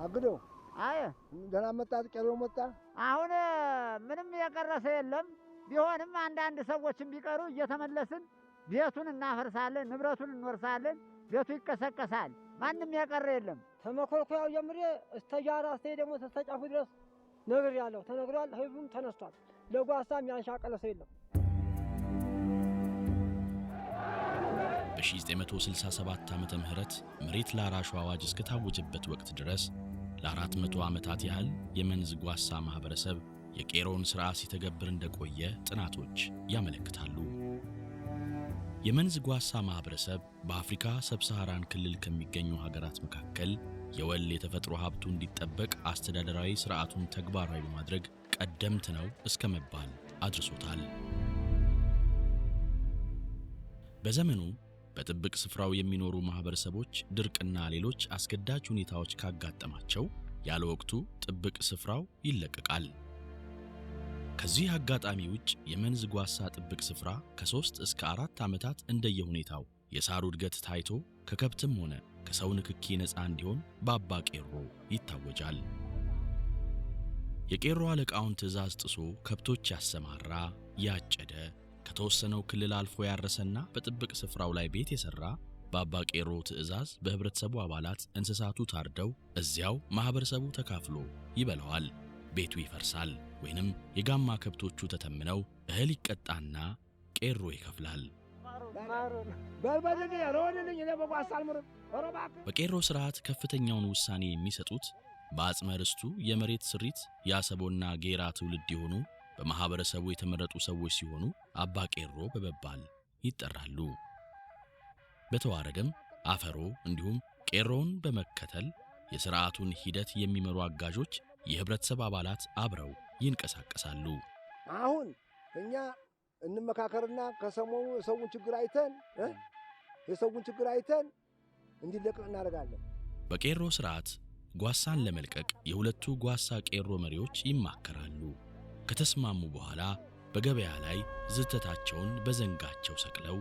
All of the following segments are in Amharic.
አግደው አይ ደህና መጣ ቄሮ መጣ አሁን ምንም የቀረሰ የለም ቢሆንም አንዳንድ ሰዎችን ቢቀሩ እየተመለስን ቤቱን እናፈርሳለን ንብረቱን እንወርሳለን ቤቱ ይከሰከሳል ማንንም የቀረ የለም ተመኮልኮያው ጀምሬ እስተጃራ ደግሞ ተስተጫፉ ድረስ ነገር ያለው ተነግሯል ህዝቡም ተነስቷል ለጓሳም ያንሻቀለ ሰው የለም በ1967 ዓመተ ምህረት መሬት ላራሹ አዋጅ እስከታወጀበት ወቅት ድረስ ለ400 ዓመታት ያህል የመንዝ ጓሳ ማህበረሰብ የቄሮን ሥርዓት ሲተገብር እንደቆየ ጥናቶች ያመለክታሉ። የመንዝ ጓሳ ማህበረሰብ በአፍሪካ ሰብሳሃራን ክልል ከሚገኙ ሀገራት መካከል የወል የተፈጥሮ ሀብቱ እንዲጠበቅ አስተዳደራዊ ሥርዓቱን ተግባራዊ በማድረግ ቀደምት ነው እስከመባል አድርሶታል። በዘመኑ በጥብቅ ስፍራው የሚኖሩ ማህበረሰቦች ድርቅና ሌሎች አስገዳጅ ሁኔታዎች ካጋጠማቸው ያለ ወቅቱ ጥብቅ ስፍራው ይለቀቃል። ከዚህ አጋጣሚ ውጭ የመንዝ ጓሳ ጥብቅ ስፍራ ከ3 እስከ 4 ዓመታት እንደየሁኔታው የሳሩ እድገት ታይቶ ከከብትም ሆነ ከሰው ንክኪ ነፃ እንዲሆን በአባ ቄሮ ይታወጃል። የቄሮ አለቃውን ትእዛዝ ጥሶ ከብቶች ያሰማራ ያጨደ ከተወሰነው ክልል አልፎ ያረሰና በጥብቅ ስፍራው ላይ ቤት የሰራ በአባ ቄሮ ትእዛዝ በህብረተሰቡ አባላት እንስሳቱ ታርደው እዚያው ማህበረሰቡ ተካፍሎ ይበላዋል። ቤቱ ይፈርሳል ወይንም የጋማ ከብቶቹ ተተምነው እህል ይቀጣና ቄሮ ይከፍላል። በቄሮ ሥርዓት ከፍተኛውን ውሳኔ የሚሰጡት በአጽመ ርስቱ የመሬት ስሪት ያሰቦና ጌራ ትውልድ የሆኑ በማህበረሰቡ የተመረጡ ሰዎች ሲሆኑ አባ ቄሮ በመባል ይጠራሉ። በተዋረደም አፈሮ እንዲሁም ቄሮን በመከተል የሥርዓቱን ሂደት የሚመሩ አጋዦች የህብረተሰብ አባላት አብረው ይንቀሳቀሳሉ። አሁን እኛ እንመካከርና ከሰሞኑ የሰውን ችግር አይተን እንዲለቀቅ እናደርጋለን። በቄሮ ሥርዓት ጓሳን ለመልቀቅ የሁለቱ ጓሳ ቄሮ መሪዎች ይማከራሉ። ከተስማሙ በኋላ በገበያ ላይ ዝተታቸውን በዘንጋቸው ሰቅለው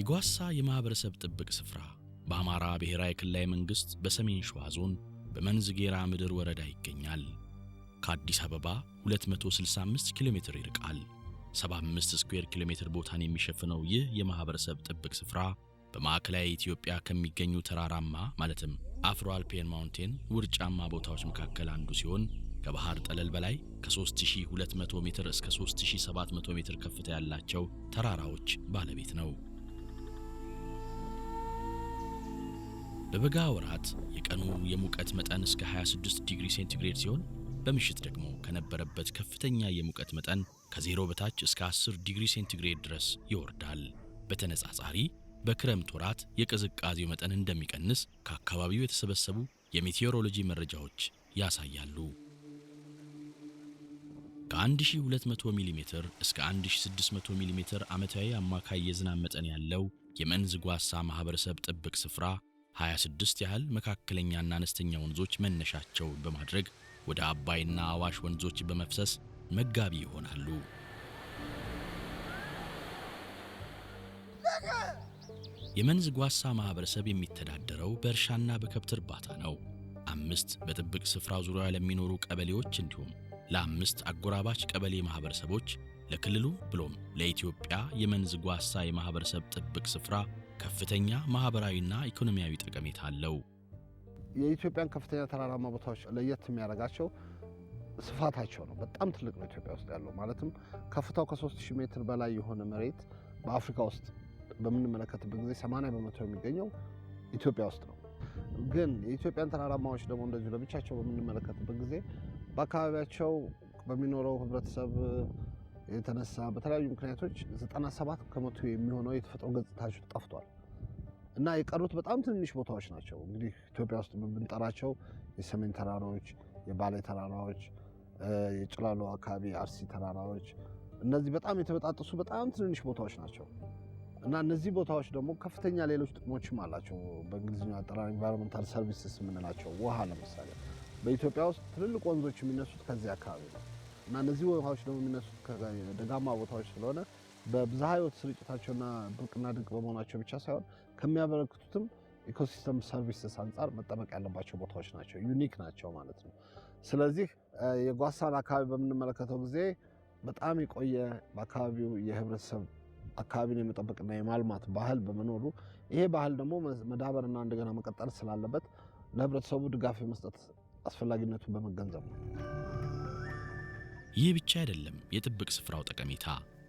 የጓሳ የማህበረሰብ ጥብቅ ስፍራ በአማራ ብሔራዊ ክልላዊ መንግስት በሰሜን ሸዋ ዞን በመንዝ ጌራ ምድር ወረዳ ይገኛል። ከአዲስ አበባ 265 ኪሎ ሜትር ይርቃል። 75 ስኩዌር ኪሎ ሜትር ቦታን የሚሸፍነው ይህ የማህበረሰብ ጥብቅ ስፍራ በማዕከላዊ ኢትዮጵያ ከሚገኙ ተራራማ ማለትም አፍሮ አልፔን ማውንቴን ውርጫማ ቦታዎች መካከል አንዱ ሲሆን ከባህር ጠለል በላይ ከ3200 ሜትር እስከ 3700 ሜትር ከፍታ ያላቸው ተራራዎች ባለቤት ነው። በበጋ ወራት የቀኑ የሙቀት መጠን እስከ 26 ዲግሪ ሴንቲግሬድ ሲሆን በምሽት ደግሞ ከነበረበት ከፍተኛ የሙቀት መጠን ከ0 በታች እስከ 10 ዲግሪ ሴንቲግሬድ ድረስ ይወርዳል። በተነጻጻሪ በክረምት ወራት የቅዝቃዜው መጠን እንደሚቀንስ ከአካባቢው የተሰበሰቡ የሜቴዎሮሎጂ መረጃዎች ያሳያሉ። ከ1200 ሚሊ ሜትር እስከ 1600 ሚሊ ሜትር ዓመታዊ አማካይ የዝናብ መጠን ያለው የመንዝ ጓሳ ማህበረሰብ ጥብቅ ስፍራ 26 ያህል መካከለኛና አነስተኛ ወንዞች መነሻቸው በማድረግ ወደ አባይና አዋሽ ወንዞች በመፍሰስ መጋቢ ይሆናሉ። የመንዝ ጓሳ ማህበረሰብ የሚተዳደረው በእርሻና በከብት እርባታ ነው። 5 በጥብቅ ስፍራው ዙሪያ ለሚኖሩ ቀበሌዎች እንዲሁም ለ5 አጎራባች ቀበሌ ማህበረሰቦች ለክልሉ ብሎም ለኢትዮጵያ የመንዝ ጓሳ የማህበረሰብ ጥብቅ ስፍራ ከፍተኛ ማህበራዊና ኢኮኖሚያዊ ጠቀሜታ አለው። የኢትዮጵያን ከፍተኛ ተራራማ ቦታዎች ለየት የሚያደርጋቸው ስፋታቸው ነው። በጣም ትልቅ ነው ኢትዮጵያ ውስጥ ያለው ማለትም ከፍታው ከ3000 ሜትር በላይ የሆነ መሬት በአፍሪካ ውስጥ በምንመለከትበት ጊዜ 80% የሚገኘው ኢትዮጵያ ውስጥ ነው። ግን የኢትዮጵያን ተራራማዎች ደግሞ እንደዚህ ለብቻቸው በምንመለከትበት ጊዜ በአካባቢያቸው በሚኖረው ህብረተሰብ የተነሳ በተለያዩ ምክንያቶች 97 ከመቶ የሚሆነው የተፈጥሮ ገጽታቸው ጠፍቷል እና የቀሩት በጣም ትንሽ ቦታዎች ናቸው። እንግዲህ ኢትዮጵያ ውስጥ ብንጠራቸው የሰሜን ተራራዎች፣ የባሌ ተራራዎች፣ የጭላሎ አካባቢ አርሲ ተራራዎች፣ እነዚህ በጣም የተበጣጠሱ በጣም ትንንሽ ቦታዎች ናቸው እና እነዚህ ቦታዎች ደግሞ ከፍተኛ ሌሎች ጥቅሞችም አላቸው። በእንግሊዝኛው አጠራር ኢንቫይሮንመንታል ሰርቪስስ የምንላቸው ውሃ ለምሳሌ በኢትዮጵያ ውስጥ ትልልቅ ወንዞች የሚነሱት ከዚህ አካባቢ ነው እና እነዚህ ውሃዎች ደግሞ የሚነሱት ከደጋማ ቦታዎች ስለሆነ በብዝሃ ሕይወት ስርጭታቸውና ብርቅና ድንቅ በመሆናቸው ብቻ ሳይሆን ከሚያበረክቱትም ኢኮሲስተም ሰርቪስስ አንጻር መጠበቅ ያለባቸው ቦታዎች ናቸው፣ ዩኒክ ናቸው ማለት ነው። ስለዚህ የጓሳን አካባቢ በምንመለከተው ጊዜ በጣም የቆየ በአካባቢው የህብረተሰብ አካባቢን የመጠበቅና የማልማት ባህል በመኖሩ ይሄ ባህል ደግሞ መዳበርና እንደገና መቀጠል ስላለበት ለህብረተሰቡ ድጋፍ የመስጠት አስፈላጊነቱን በመገንዘብ ነው። ይህ ብቻ አይደለም የጥብቅ ስፍራው ጠቀሜታ።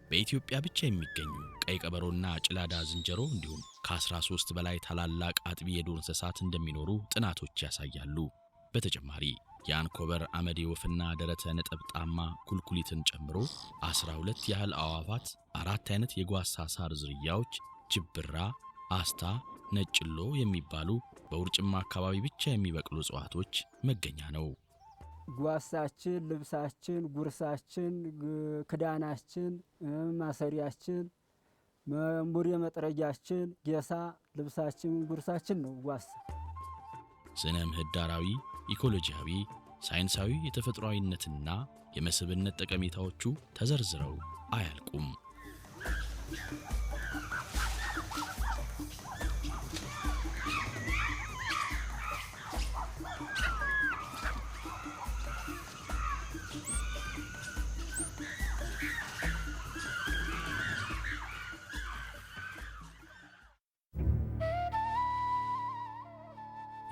በኢትዮጵያ ብቻ የሚገኙ ቀይ ቀበሮና ጭላዳ ዝንጀሮ እንዲሁም ከ13 በላይ ታላላቅ አጥቢ የዱር እንስሳት እንደሚኖሩ ጥናቶች ያሳያሉ። በተጨማሪ የአንኮበር አመዴ ወፍና ደረተ ነጠብጣማ ኩልኩሊትን ጨምሮ 12 ያህል አዕዋፋት፣ 4 አይነት የጓሳ ሳር ዝርያዎች፣ ጅብራ፣ አስታ፣ ነጭሎ የሚባሉ በውርጭማ አካባቢ ብቻ የሚበቅሉ እጽዋቶች መገኛ ነው። ጓሳችን፣ ልብሳችን፣ ጉርሳችን፣ ክዳናችን፣ ማሰሪያችን፣ መንቡር መጥረጊያችን፣ ጌሳ፣ ልብሳችን፣ ጉርሳችን ነው ጓሳ። ስነ ምህዳራዊ፣ ኢኮሎጂያዊ፣ ሳይንሳዊ የተፈጥሯዊነትና የመስህብነት ጠቀሜታዎቹ ተዘርዝረው አያልቁም።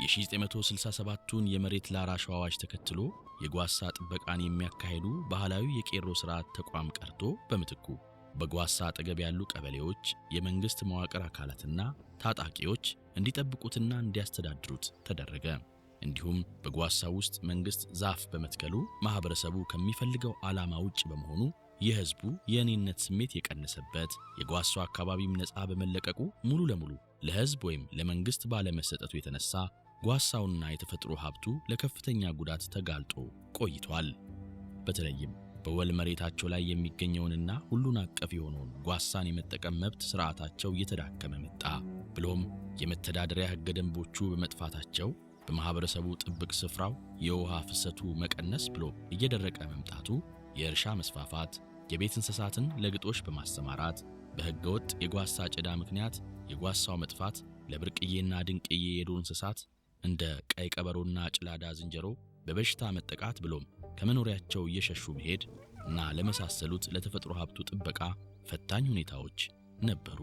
የ1967ቱን የመሬት ላራሽ አዋጅ ተከትሎ የጓሳ ጥበቃን የሚያካሂዱ ባህላዊ የቄሮ ስርዓት ተቋም ቀርቶ በምትኩ በጓሳ አጠገብ ያሉ ቀበሌዎች፣ የመንግስት መዋቅር አካላትና ታጣቂዎች እንዲጠብቁትና እንዲያስተዳድሩት ተደረገ። እንዲሁም በጓሳ ውስጥ መንግስት ዛፍ በመትከሉ ማህበረሰቡ ከሚፈልገው ዓላማ ውጭ በመሆኑ የህዝቡ የእኔነት ስሜት የቀነሰበት፣ የጓሳው አካባቢም ነፃ በመለቀቁ ሙሉ ለሙሉ ለህዝብ ወይም ለመንግስት ባለመሰጠቱ የተነሳ ጓሳውና የተፈጥሮ ሀብቱ ለከፍተኛ ጉዳት ተጋልጦ ቆይቷል። በተለይም በወል መሬታቸው ላይ የሚገኘውንና ሁሉን አቀፍ የሆነውን ጓሳን የመጠቀም መብት ስርዓታቸው እየተዳከመ መጣ። ብሎም የመተዳደሪያ ህገ ደንቦቹ በመጥፋታቸው በማህበረሰቡ ጥብቅ ስፍራው የውሃ ፍሰቱ መቀነስ ብሎ እየደረቀ መምጣቱ፣ የእርሻ መስፋፋት፣ የቤት እንስሳትን ለግጦሽ በማሰማራት በህገወጥ የጓሳ ጭዳ ምክንያት የጓሳው መጥፋት ለብርቅዬና ድንቅዬ የዱር እንስሳት እንደ ቀይ ቀበሮና ጭላዳ ዝንጀሮ በበሽታ መጠቃት ብሎም ከመኖሪያቸው እየሸሹ መሄድ እና ለመሳሰሉት ለተፈጥሮ ሀብቱ ጥበቃ ፈታኝ ሁኔታዎች ነበሩ።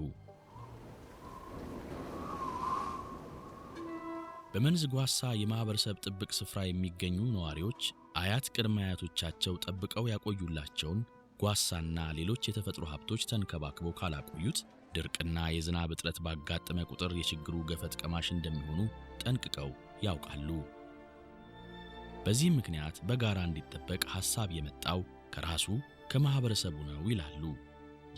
በመንዝ ጓሳ የማህበረሰብ ጥብቅ ስፍራ የሚገኙ ነዋሪዎች አያት ቅድመ አያቶቻቸው ጠብቀው ያቆዩላቸውን ጓሳና ሌሎች የተፈጥሮ ሀብቶች ተንከባክበው ካላቆዩት ድርቅና የዝናብ እጥረት ባጋጠመ ቁጥር የችግሩ ገፈት ቀማሽ እንደሚሆኑ ጠንቅቀው ያውቃሉ። በዚህም ምክንያት በጋራ እንዲጠበቅ ሐሳብ የመጣው ከራሱ ከማህበረሰቡ ነው ይላሉ።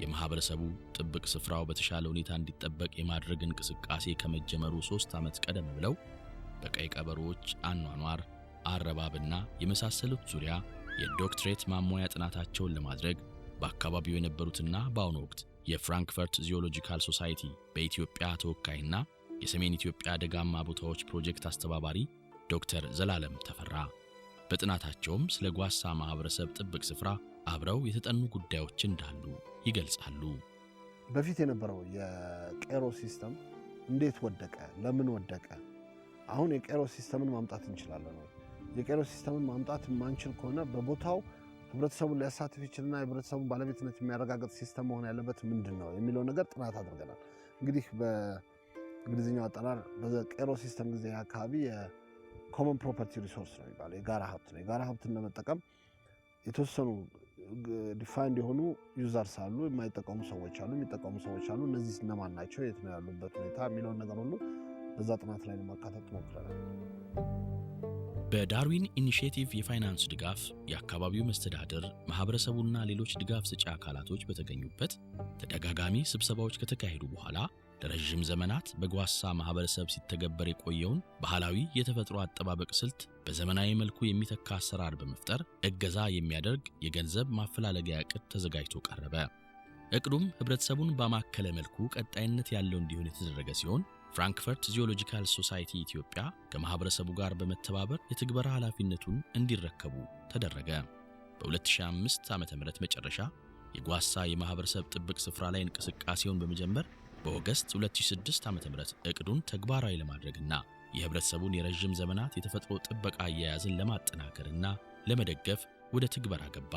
የማህበረሰቡ ጥብቅ ስፍራው በተሻለ ሁኔታ እንዲጠበቅ የማድረግ እንቅስቃሴ ከመጀመሩ 3 ዓመት ቀደም ብለው በቀይ ቀበሮዎች አኗኗር፣ አረባብና የመሳሰሉት ዙሪያ የዶክትሬት ማሞያ ጥናታቸውን ለማድረግ በአካባቢው የነበሩትና በአሁኑ ወቅት የፍራንክፈርት ዚኦሎጂካል ሶሳይቲ በኢትዮጵያ ተወካይና የሰሜን ኢትዮጵያ ደጋማ ቦታዎች ፕሮጀክት አስተባባሪ ዶክተር ዘላለም ተፈራ በጥናታቸውም ስለ ጓሳ ማህበረሰብ ጥብቅ ስፍራ አብረው የተጠኑ ጉዳዮች እንዳሉ ይገልጻሉ። በፊት የነበረው የቄሮ ሲስተም እንዴት ወደቀ? ለምን ወደቀ? አሁን የቄሮ ሲስተምን ማምጣት እንችላለን ወይ? የቄሮ ሲስተምን ማምጣት የማንችል ከሆነ በቦታው ህብረተሰቡን ሊያሳትፍ ይችላልና የህብረተሰቡን ባለቤትነት የሚያረጋግጥ ሲስተም መሆን ያለበት ምንድን ነው የሚለው ነገር ጥናት አድርገናል። እንግዲህ በእንግሊዝኛው አጠራር በቄሮ ሲስተም ጊዜ አካባቢ የኮመን ፕሮፐርቲ ሪሶርስ ነው የሚባለው፣ የጋራ ሀብት ነው። የጋራ ሀብትን ለመጠቀም የተወሰኑ ዲፋይንድ የሆኑ ዩዘርስ አሉ፣ የማይጠቀሙ ሰዎች አሉ፣ የሚጠቀሙ ሰዎች አሉ። እነዚህ እነማን ናቸው? የት ነው ያሉበት ሁኔታ የሚለውን ነገር ሁሉ በዛ ጥናት ላይ ለማካተት ሞክረናል። በዳርዊን ኢኒሺየቲቭ የፋይናንስ ድጋፍ የአካባቢው መስተዳድር ማህበረሰቡና ሌሎች ድጋፍ ሰጪ አካላቶች በተገኙበት ተደጋጋሚ ስብሰባዎች ከተካሄዱ በኋላ ለረጅም ዘመናት በጓሳ ማህበረሰብ ሲተገበር የቆየውን ባህላዊ የተፈጥሮ አጠባበቅ ስልት በዘመናዊ መልኩ የሚተካ አሰራር በመፍጠር እገዛ የሚያደርግ የገንዘብ ማፈላለጊያ ዕቅድ ተዘጋጅቶ ቀረበ። ዕቅዱም ህብረተሰቡን ባማከለ መልኩ ቀጣይነት ያለው እንዲሆን የተደረገ ሲሆን ፍራንክፈርት ጂኦሎጂካል ሶሳይቲ ኢትዮጵያ ከማህበረሰቡ ጋር በመተባበር የትግበራ ኃላፊነቱን እንዲረከቡ ተደረገ። በ2005 ዓ.ም መጨረሻ የጓሳ የማህበረሰብ ጥብቅ ስፍራ ላይ እንቅስቃሴውን በመጀመር በኦገስት 2006 ዓ.ም ዕቅዱን ተግባራዊ ለማድረግና የህብረተሰቡን የረጅም ዘመናት የተፈጥሮ ጥበቃ አያያዝን ለማጠናከርና ለመደገፍ ወደ ትግበራ ገባ።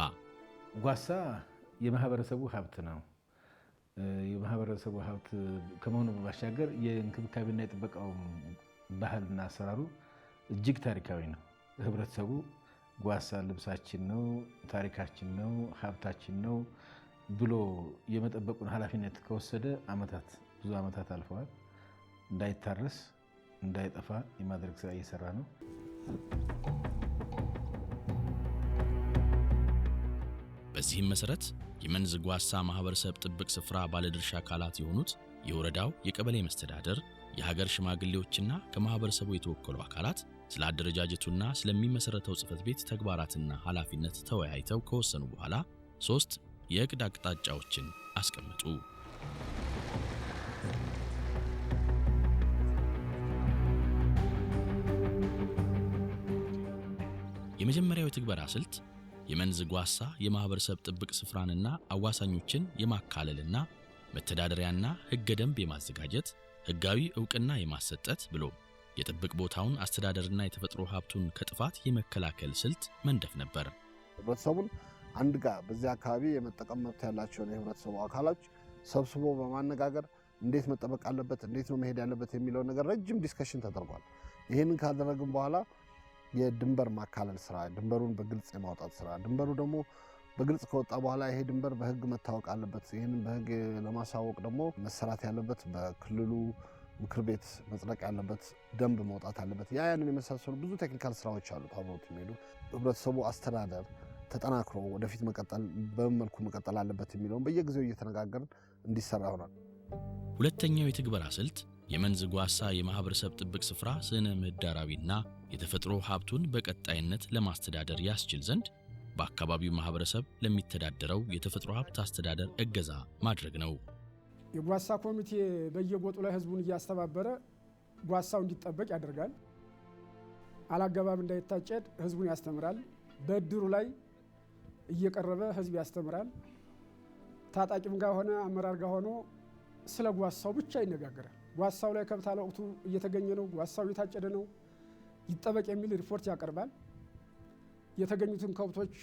ጓሳ የማህበረሰቡ ሀብት ነው። የማህበረሰቡ ሀብት ከመሆኑ ባሻገር የእንክብካቤና የጥበቃው ባህልና አሰራሩ እጅግ ታሪካዊ ነው። ህብረተሰቡ ጓሳ ልብሳችን ነው፣ ታሪካችን ነው፣ ሀብታችን ነው ብሎ የመጠበቁን ኃላፊነት ከወሰደ ብዙ ዓመታት አልፈዋል። እንዳይታረስ እንዳይጠፋ የማድረግ ስራ እየሰራ ነው። በዚህም መሰረት የመንዝ ጓሳ ማህበረሰብ ጥብቅ ስፍራ ባለድርሻ አካላት የሆኑት የወረዳው የቀበሌ መስተዳደር፣ የሀገር ሽማግሌዎችና ከማህበረሰቡ የተወከሉ አካላት ስለ አደረጃጀቱና ስለሚመሰረተው ጽሕፈት ቤት ተግባራትና ኃላፊነት ተወያይተው ከወሰኑ በኋላ 3 የዕቅድ አቅጣጫዎችን አስቀመጡ። የመጀመሪያው የትግበራ ስልት የመንዝ ጓሳ የማህበረሰብ ጥብቅ ስፍራንና አዋሳኞችን የማካለልና መተዳደሪያና ሕገ ደንብ የማዘጋጀት ሕጋዊ ዕውቅና የማሰጠት ብሎ የጥብቅ ቦታውን አስተዳደርና የተፈጥሮ ሀብቱን ከጥፋት የመከላከል ስልት መንደፍ ነበር። ህብረተሰቡን አንድ ጋር በዚህ አካባቢ የመጠቀም መብት ያላቸውን የህብረተሰቡ አካሎች ሰብስቦ በማነጋገር እንዴት መጠበቅ አለበት፣ እንዴት ነው መሄድ ያለበት የሚለው ነገር ረጅም ዲስከሽን ተደርጓል። ይህንን ካደረግን በኋላ የድንበር ማካለል ስራ፣ ድንበሩን በግልጽ የማውጣት ስራ፣ ድንበሩ ደግሞ በግልጽ ከወጣ በኋላ ይሄ ድንበር በህግ መታወቅ አለበት። ይህንን በህግ ለማሳወቅ ደግሞ መሰራት ያለበት በክልሉ ምክር ቤት መጽደቅ ያለበት ደንብ መውጣት አለበት። ያንን የመሳሰሉ ብዙ ቴክኒካል ስራዎች አሉ አብረውት የሚሄዱ። ህብረተሰቡ አስተዳደር ተጠናክሮ ወደፊት መቀጠል በምን መልኩ መቀጠል አለበት የሚለውን በየጊዜው እየተነጋገርን እንዲሰራ ይሆናል። ሁለተኛው የትግበራ ስልት የመንዝ ጓሳ የማህበረሰብ ጥብቅ ስፍራ ስነ ምህዳራዊና የተፈጥሮ ሀብቱን በቀጣይነት ለማስተዳደር ያስችል ዘንድ በአካባቢው ማህበረሰብ ለሚተዳደረው የተፈጥሮ ሀብት አስተዳደር እገዛ ማድረግ ነው። የጓሳ ኮሚቴ በየጎጡ ላይ ህዝቡን እያስተባበረ ጓሳው እንዲጠበቅ ያደርጋል። አላገባብ እንዳይታጨድ ህዝቡን ያስተምራል። በእድሩ ላይ እየቀረበ ህዝብ ያስተምራል። ታጣቂም ጋር ሆነ አመራር ጋር ሆኖ ስለ ጓሳው ብቻ ይነጋገራል። ጓሳው ላይ ከብት አለወቅቱ እየተገኘ ነው፣ ጓሳው እየታጨደ ነው፣ ይጠበቅ የሚል ሪፖርት ያቀርባል። የተገኙትን ከብቶች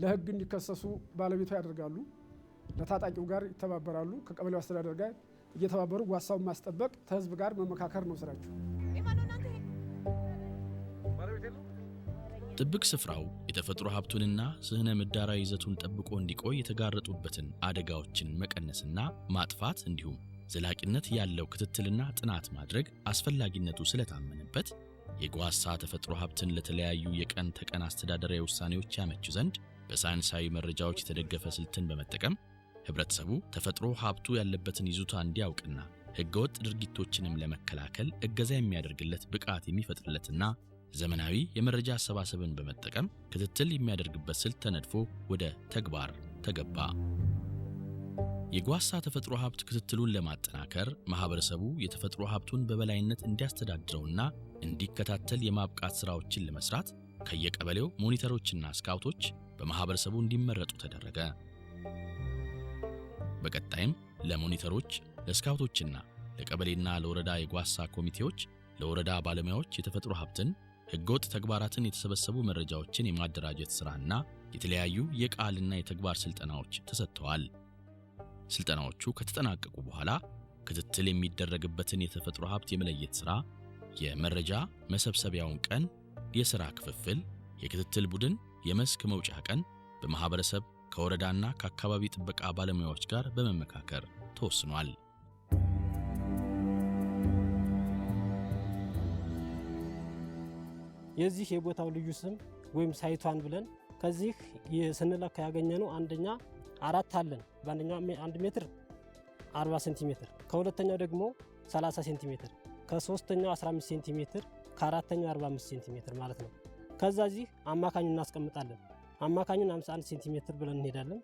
ለህግ እንዲከሰሱ ባለቤቱ ያደርጋሉ። ለታጣቂው ጋር ይተባበራሉ። ከቀበሌው አስተዳደር ጋር እየተባበሩ ጓሳውን ማስጠበቅ፣ ከህዝብ ጋር መመካከር ነው ስራቸው። ጥብቅ ስፍራው የተፈጥሮ ሀብቱንና ስነ ምህዳራዊ ይዘቱን ጠብቆ እንዲቆይ የተጋረጡበትን አደጋዎችን መቀነስና ማጥፋት እንዲሁም ዘላቂነት ያለው ክትትልና ጥናት ማድረግ አስፈላጊነቱ ስለታመነበት የጓሳ ተፈጥሮ ሀብትን ለተለያዩ የቀን ተቀን አስተዳደራዊ ውሳኔዎች ያመቹ ዘንድ በሳይንሳዊ መረጃዎች የተደገፈ ስልትን በመጠቀም ህብረተሰቡ ተፈጥሮ ሀብቱ ያለበትን ይዞታ እንዲያውቅና ህገወጥ ድርጊቶችንም ለመከላከል እገዛ የሚያደርግለት ብቃት የሚፈጥርለትና ዘመናዊ የመረጃ አሰባሰብን በመጠቀም ክትትል የሚያደርግበት ስልት ተነድፎ ወደ ተግባር ተገባ። የጓሳ ተፈጥሮ ሀብት ክትትሉን ለማጠናከር ማህበረሰቡ የተፈጥሮ ሀብቱን በበላይነት እንዲያስተዳድረውና እንዲከታተል የማብቃት ስራዎችን ለመስራት ከየቀበሌው ሞኒተሮችና ስካውቶች በማህበረሰቡ እንዲመረጡ ተደረገ። በቀጣይም ለሞኒተሮች፣ ለስካውቶችና ለቀበሌና ለወረዳ የጓሳ ኮሚቴዎች፣ ለወረዳ ባለሙያዎች የተፈጥሮ ሀብትን ህገወጥ ተግባራትን የተሰበሰቡ መረጃዎችን የማደራጀት ስራና የተለያዩ የቃልና የተግባር ስልጠናዎች ተሰጥተዋል። ስልጠናዎቹ ከተጠናቀቁ በኋላ ክትትል የሚደረግበትን የተፈጥሮ ሀብት የመለየት ስራ፣ የመረጃ መሰብሰቢያውን ቀን፣ የሥራ ክፍፍል፣ የክትትል ቡድን፣ የመስክ መውጫ ቀን በማህበረሰብ ከወረዳና ከአካባቢ ጥበቃ ባለሙያዎች ጋር በመመካከር ተወስኗል። የዚህ የቦታው ልዩ ስም ወይም ሳይቷን ብለን ከዚህ ስንለካ ያገኘነው አንደኛ 4 አለን። በአንደኛው 1 ሜትር 40 ሴንቲሜትር፣ ከሁለተኛው ደግሞ 30 ሴንቲሜትር፣ ከሶስተኛው 15 ሴንቲሜትር፣ ከአራተኛው 45 ሴንቲሜትር ማለት ነው። ከዛ እዚህ አማካኙን እናስቀምጣለን። አማካኙን 51 ሴንቲሜትር ብለን እንሄዳለን።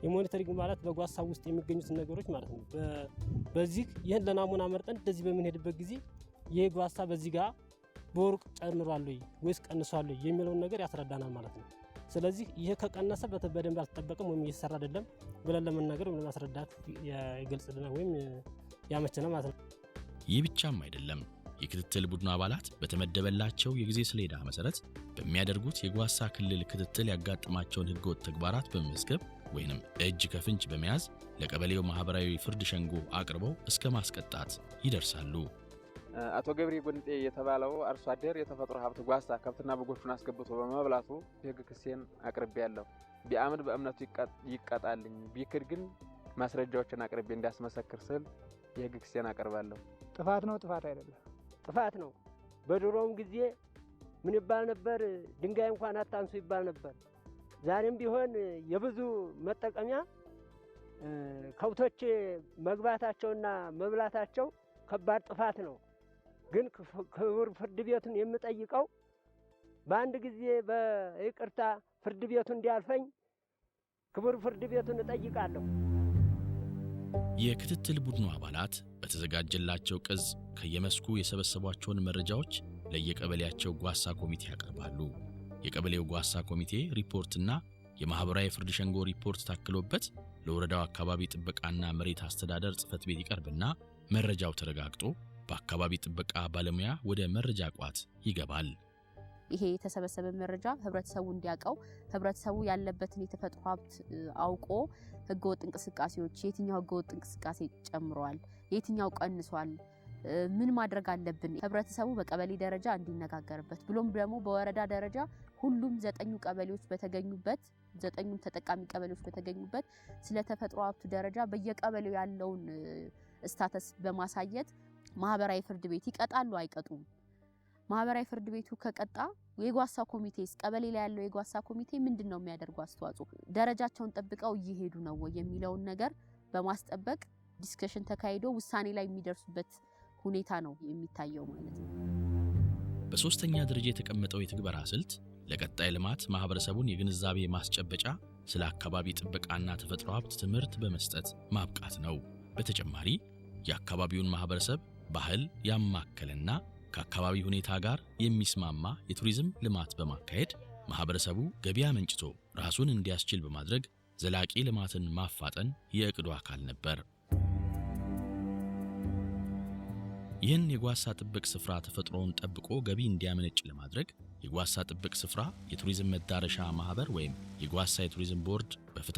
የሞኒተሪንግ ማለት በጓሳ ውስጥ የሚገኙት ነገሮች ማለት ነው። በዚህ ይህን ለናሙና መርጠን እንደዚህ በምንሄድበት ጊዜ ይህ ጓሳ በዚህ ጋር በወርቅ ጨምሯል ወይስ ቀንሷል የሚለውን ነገር ያስረዳናል ማለት ነው። ስለዚህ ይህ ከቀነሰ በደንብ አልተጠበቀም ወይም እየተሰራ አይደለም ብለን ለመናገር ወይም ለማስረዳት ይገልጽልናል ወይም ያመቸናል ማለት ነው። ይህ ብቻም አይደለም። የክትትል ቡድኑ አባላት በተመደበላቸው የጊዜ ሰሌዳ መሰረት በሚያደርጉት የጓሳ ክልል ክትትል ያጋጠማቸውን ህገወጥ ተግባራት በመዝገብ ወይንም እጅ ከፍንጅ በመያዝ ለቀበሌው ማህበራዊ ፍርድ ሸንጎ አቅርበው እስከ ማስቀጣት ይደርሳሉ። አቶ ገብሬ ጎንጤ የተባለው አርሶ አደር የተፈጥሮ ሀብት ጓሳ ከብትና በጎቹን አስገብቶ በመብላቱ የህግ ክሴን አቅርቤያለሁ። ቢአምድ በእምነቱ ይቀጣልኝ፣ ቢክድ ግን ማስረጃዎችን አቅርቤ እንዲያስመሰክር ስል የህግ ክሴን አቀርባለሁ። ጥፋት ነው ጥፋት አይደለም? ጥፋት ነው። በድሮውም ጊዜ ምን ይባል ነበር? ድንጋይ እንኳን አታንሱ ይባል ነበር። ዛሬም ቢሆን የብዙ መጠቀሚያ ከብቶች መግባታቸውና መብላታቸው ከባድ ጥፋት ነው። ግን ክቡር ፍርድ ቤቱን የምጠይቀው በአንድ ጊዜ በይቅርታ ፍርድ ቤቱ እንዲያልፈኝ ክቡር ፍርድ ቤቱን እጠይቃለሁ። የክትትል ቡድኑ አባላት በተዘጋጀላቸው ቅጽ ከየመስኩ የሰበሰቧቸውን መረጃዎች ለየቀበሌያቸው ጓሳ ኮሚቴ ያቀርባሉ። የቀበሌው ጓሳ ኮሚቴ ሪፖርትና የማህበራዊ ፍርድ ሸንጎ ሪፖርት ታክሎበት ለወረዳው አካባቢ ጥበቃና መሬት አስተዳደር ጽሕፈት ቤት ይቀርብና መረጃው ተረጋግጦ በአካባቢ ጥበቃ ባለሙያ ወደ መረጃ ቋት ይገባል። ይሄ የተሰበሰበ መረጃ ህብረተሰቡ እንዲያውቀው፣ ህብረተሰቡ ያለበትን የተፈጥሮ ሀብት አውቆ ህገወጥ እንቅስቃሴዎች የትኛው ህገወጥ እንቅስቃሴ ጨምሯል፣ የትኛው ቀንሷል፣ ምን ማድረግ አለብን ህብረተሰቡ በቀበሌ ደረጃ እንዲነጋገርበት ብሎም ደግሞ በወረዳ ደረጃ ሁሉም 9 ቀበሌዎች በተገኙበት 9 ተጠቃሚ ቀበሌዎች በተገኙበት ስለ ተፈጥሮ ሀብቱ ደረጃ በየቀበሌው ያለውን ስታተስ በማሳየት ማህበራዊ ፍርድ ቤት ይቀጣሉ አይቀጡም? ማህበራዊ ፍርድ ቤቱ ከቀጣ የጓሳ ኮሚቴስ ቀበሌ ላይ ያለው የጓሳ ኮሚቴ ምንድነው የሚያደርጉ አስተዋጽኦ፣ ደረጃቸውን ጠብቀው እየሄዱ ነው ወይ የሚለውን ነገር በማስጠበቅ ዲስከሽን ተካሂዶ ውሳኔ ላይ የሚደርሱበት ሁኔታ ነው የሚታየው ማለት ነው። በሶስተኛ ደረጃ የተቀመጠው የትግበራ ስልት ለቀጣይ ልማት ማህበረሰቡን የግንዛቤ ማስጨበጫ ስለ አካባቢ ጥበቃና ተፈጥሮ ሀብት ትምህርት በመስጠት ማብቃት ነው። በተጨማሪ የአካባቢውን ማህበረሰብ ባህል ያማከለና ከአካባቢ ሁኔታ ጋር የሚስማማ የቱሪዝም ልማት በማካሄድ ማህበረሰቡ ገቢያ መንጭቶ ራሱን እንዲያስችል በማድረግ ዘላቂ ልማትን ማፋጠን የእቅዱ አካል ነበር። ይህን የጓሳ ጥብቅ ስፍራ ተፈጥሮውን ጠብቆ ገቢ እንዲያመነጭ ለማድረግ የጓሳ ጥብቅ ስፍራ የቱሪዝም መዳረሻ ማህበር ወይም የጓሳ የቱሪዝም ቦርድ በፍታ